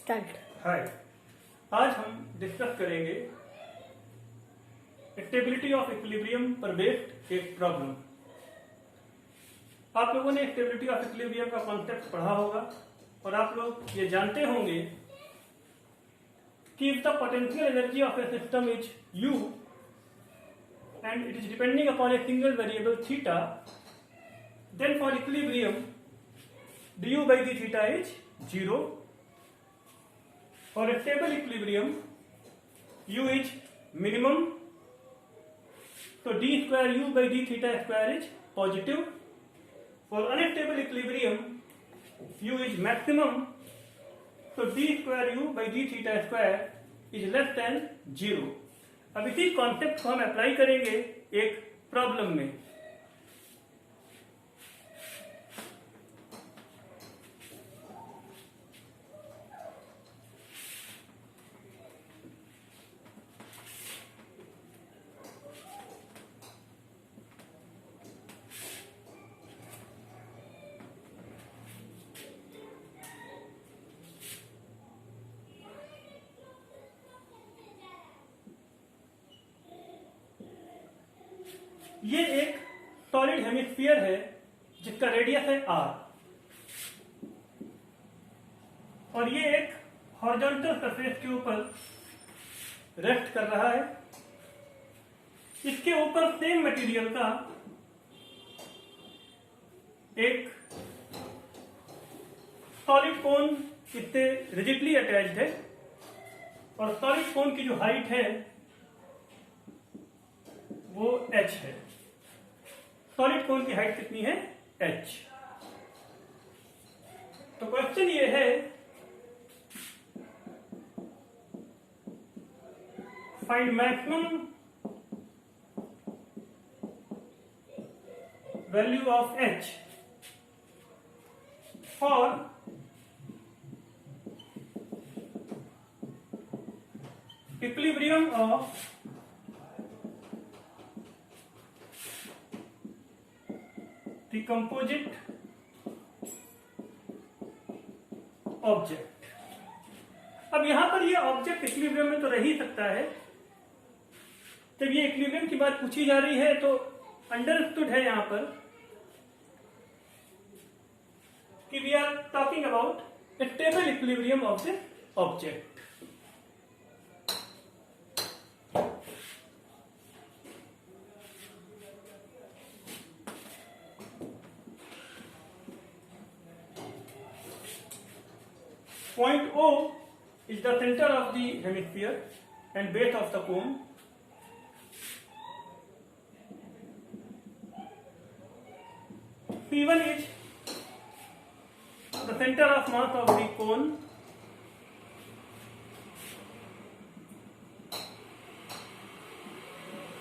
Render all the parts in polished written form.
Start. हाय, आज हम discuss करेंगे स्टेबिलिटी ऑफ इक्विलिब्रियम पर बेस्ड एक प्रॉब्लम। आप लोगों ने स्टेबिलिटी ऑफ इक्विलिब्रियम का कॉन्सेप्ट पढ़ा होगा और आप लोग ये जानते होंगे कि if the potential energy of a system is U and it is depending upon a single variable theta, then for equilibrium du by d theta is 0. For a stable equilibrium, U is minimum, so d square U by d theta square is positive. For unstable equilibrium, U is maximum, so d square U by d theta square is less than 0. अब इसी concept को हम apply करेंगे एक problem में। ये एक solid hemisphere है जिसका रेडियस है r और ये एक हॉरिजॉन्टल सरफेस के ऊपर रेस्ट कर रहा है। इसके ऊपर सेम मटेरियल का एक सॉलिड कोन इससे रिजिडली अटैच्ड है और सॉलिड कोन की जो हाइट है वो h है। सॉलिड कोन की हाइट कितनी है? h। तो क्वेश्चन ये है, find maximum value of h for equilibrium of the composite object। अब यहां पर ये ऑब्जेक्ट इक्विलिब्रियम में तो रह ही सकता है। जब ये इक्विलिब्रियम की बात पूछी जा रही है तो अंडरस्टूड है यहां पर कि we are talking about stable equilibrium of the object. Point O is the center of the hemisphere and base of the cone. P1 is the center of mass of the cone.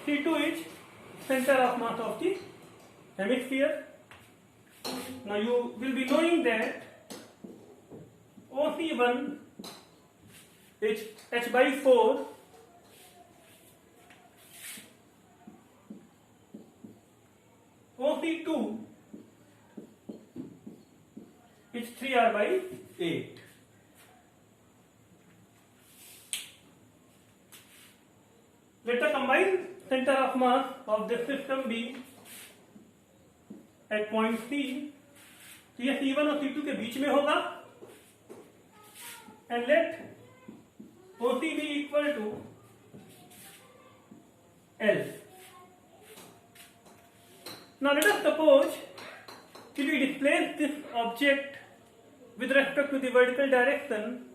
P2 is center of mass of the hemisphere. Now you will be knowing that OC1 is h by 4 OC2 is 3r by 8. Let the combined center of mass of this system be at point C। तो यह C1 और C2 के बीच में होगा and let OC be equal to L. Now let us suppose that we displace this object with respect to the vertical direction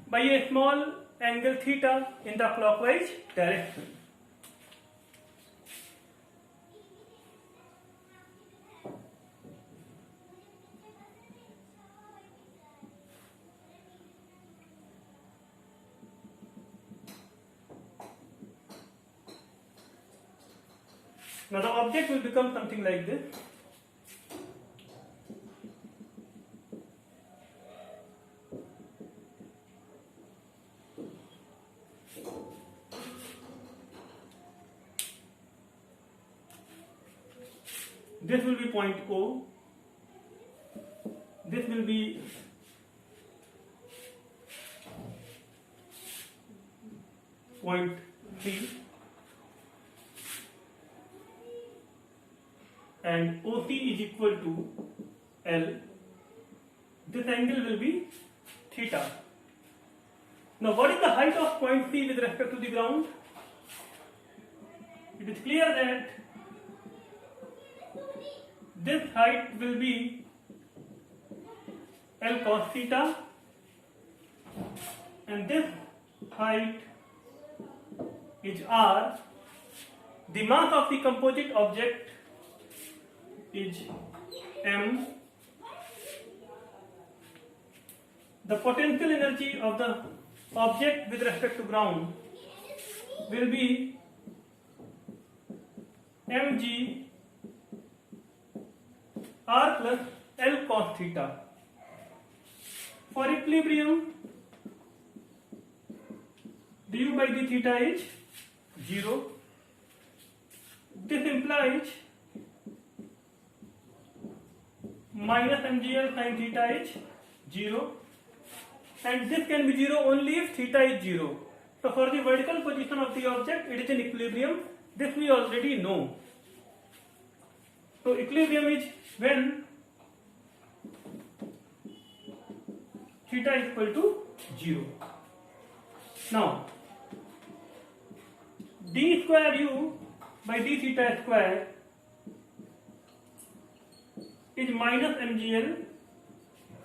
by a small angle theta in the clockwise direction. Now the object will become something like this. This will be point O. This will be 0.3 and OC is equal to L, this angle will be theta. Now what is the height of point C with respect to the ground? It is clear that this height will be L cos theta and this height is R. The mass of the composite object is M. The potential energy of the object with respect to ground will be mg r plus L cos theta. For equilibrium, du by d theta is 0. This implies minus mgl sin theta is 0, and this can be 0 only if theta is 0. So for the vertical position of the object, it is in equilibrium. This we already know. So equilibrium is when theta is equal to 0. Now d square u by d theta square is minus mgl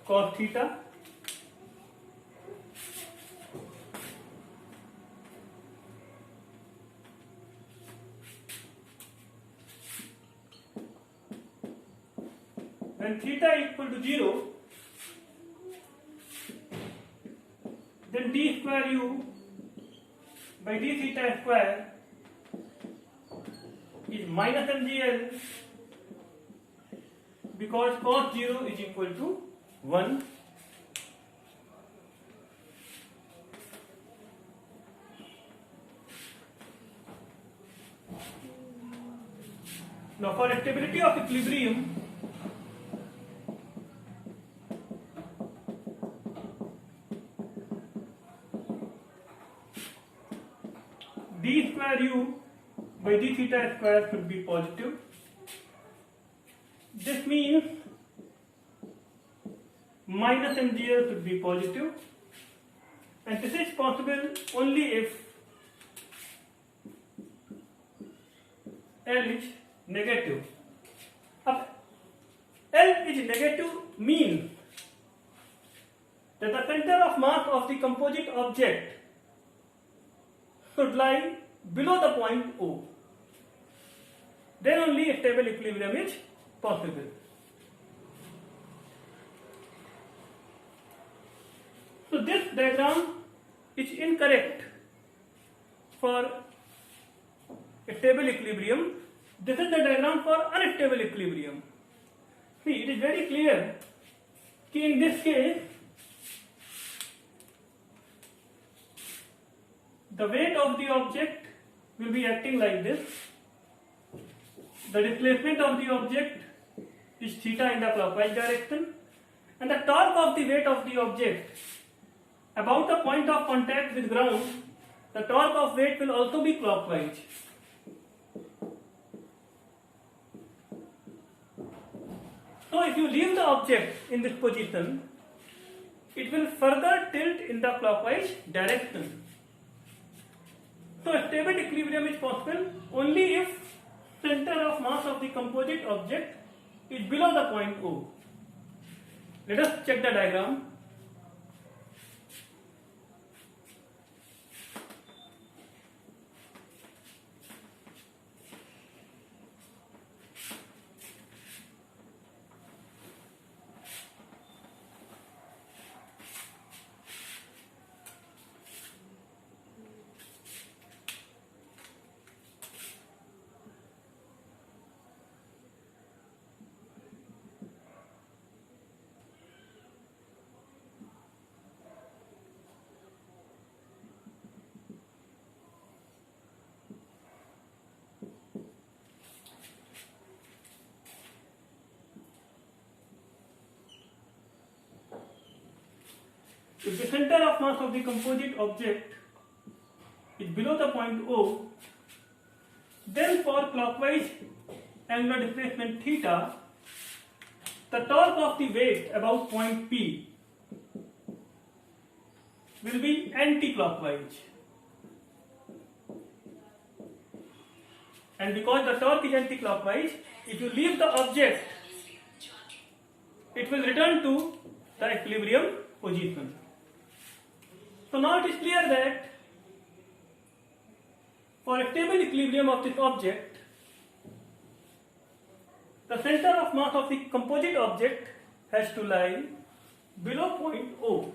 cos theta. When theta is equal to 0, then d square u by d theta square is minus mgl, because cos 0 is equal to 1. Now for stability of equilibrium, d square u by d theta square should be positive. This means minus mgl should be positive, and this is possible only if L is negative. अब L is negative means that the center of mass of the composite object should lie below the point O. Then only a stable equilibrium is possible. So this diagram is incorrect for a stable equilibrium. This is the diagram for unstable equilibrium. See, it is very clear that in this case the weight of the object will be acting like this. The displacement of the object is theta in the clockwise direction, and the torque of the weight of the object about the point of contact with ground, the torque of weight will also be clockwise. So if you leave the object in this position, it will further tilt in the clockwise direction. So a stable equilibrium is possible only if center of mass of the composite object is below the point O. Let us check the diagram. If the center of mass of the composite object is below the point O, then for clockwise angular displacement theta, the torque of the weight about point P will be anti-clockwise. And because the torque is anti-clockwise, if you leave the object, it will return to the equilibrium position. So now it is clear that for a stable equilibrium of this object, the center of mass of the composite object has to lie below point O.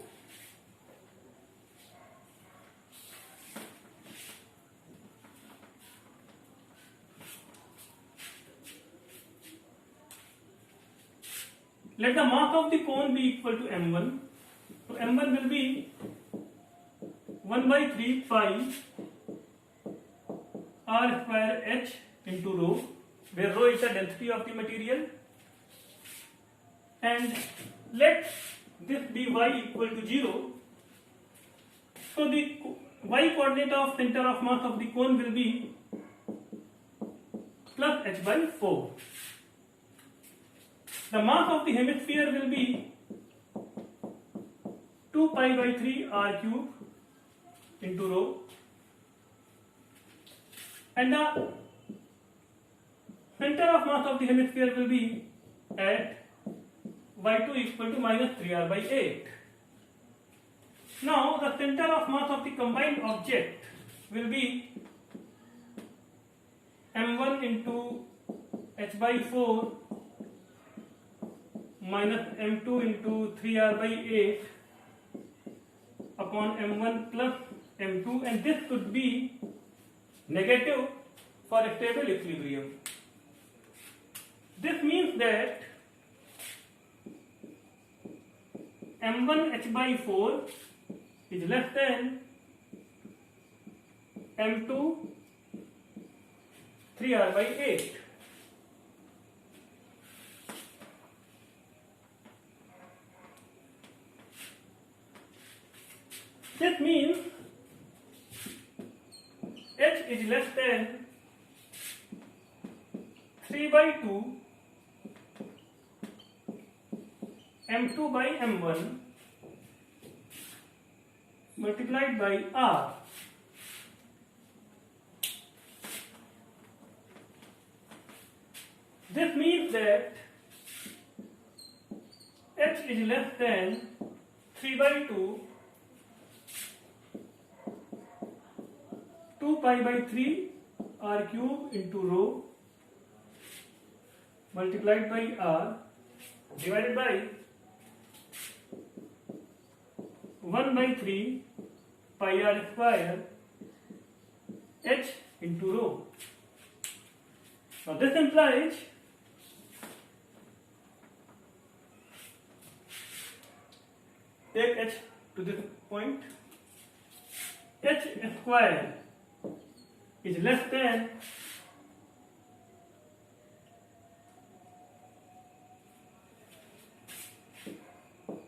Let the mass of the cone be equal to m1. So m1 will be 1 by 3 pi r square h into rho, where rho is the density of the material, and let this be y equal to 0. So the y coordinate of center of mass of the cone will be plus h by 4. The mass of the hemisphere will be 2 pi by 3 r cube into rho, and the center of mass of the hemisphere will be at y2 equal to minus 3r by 8. Now the center of mass of the combined object will be m1 into h by 4 minus m2 into 3r by 8 upon m1 plus m2, and this could be negative for a stable equilibrium. This means that m1 h by 4 is less than m2 3r by 8. This means h is less than 3 by 2 m2 by m1 multiplied by r. This means that h is less than 3 by 2 2 pi by 3 r cube into rho multiplied by r divided by 1 by 3 pi r square h into rho. Now this implies take h to this point, h square is less than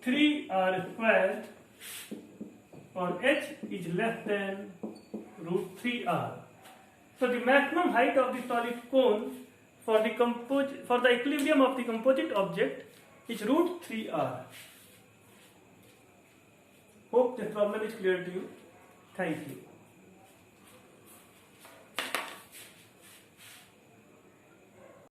3r square, or h is less than root 3r. So the maximum height of the solid cone for the equilibrium of the composite object is root 3r. Hope this problem is clear to you. Thank you.